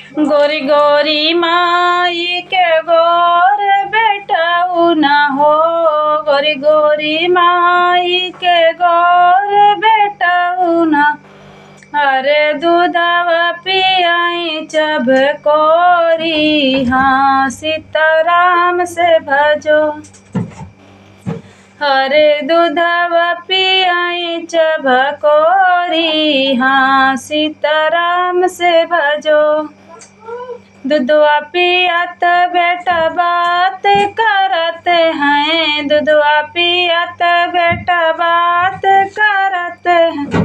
गोरी गोरी माई के गोर बेटाऊ ना हो, गोरी गोरी माई के गोर बेटाऊ ना। अरे दूधवा पियाई जब कोरी, हाँ सीताराम से भजो। अरे दूधवा पियाई जब कोरी, हाँ सीताराम से भजो। दूधवा पियात बेटा बात करते हैं, दूधवा पियात बेटा बात करते हैं।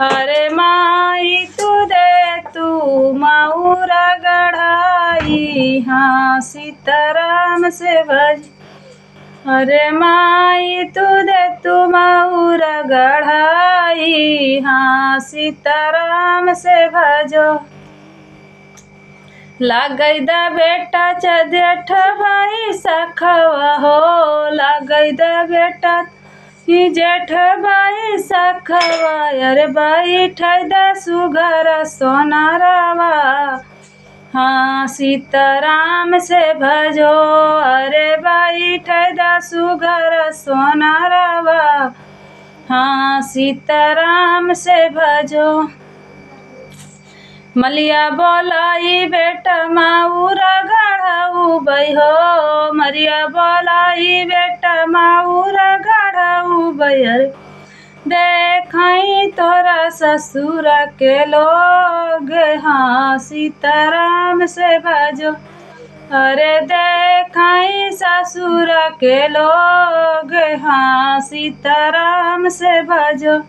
अरे माई तू दे तू मऊरा गढ़ाई, हाँ सीताराम से भज। अरे माई तू दे तू मऊरा गढ़ाई, हाँ सीताराम से भजो। लागई दा बेटा जेठ भाई सखवा हो, लागई दा बेटा जेठ भाई सखवा। अरे भाई ठैदा सुघर सोनारवा, हाँ सीताराम से भजो। अरे भाई ठैदा सुघर सोनारवा, हाँ सीताराम से भजो। मलिया बोलाई बेटा मऊरा गढ़ाऊ बई हो, मरिया बोलाई बेटा मऊरा गढ़ाऊ बई। अरे देखई तोरा ससुर के लोग, हाँ सीताराम से भजो। अरे देखई ससुर के लोग, हाँ सीताराम से भजो।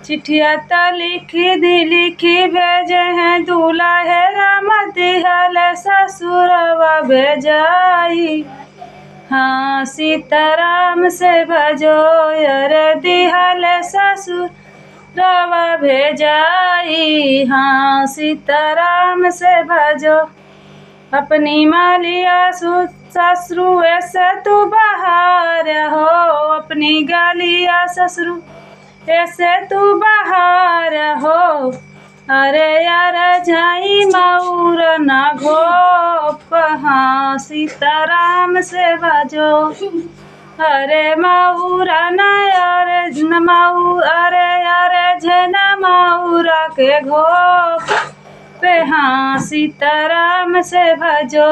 चिट्ठिया त लिखी दी लिखी भेजे हैं, दूल्हा है राम दिहल ससुरवा भेजाई, हाँ सीताराम से भजो। अरे दिहल ससुरवा भेजाई, हाँ सीताराम से भजो। अपनी मालिया ससुरु ऐसे तू बाहर हो, अपनी गालिया ससुरु ऐसे तू बाहर हो। अरे यार जाई मऊर ना घोप, हाँ सीताराम से भजो। अरे मऊरा ना यार अरे यार झना मऊरा के घोप पे, हाँ सीताराम से भजो।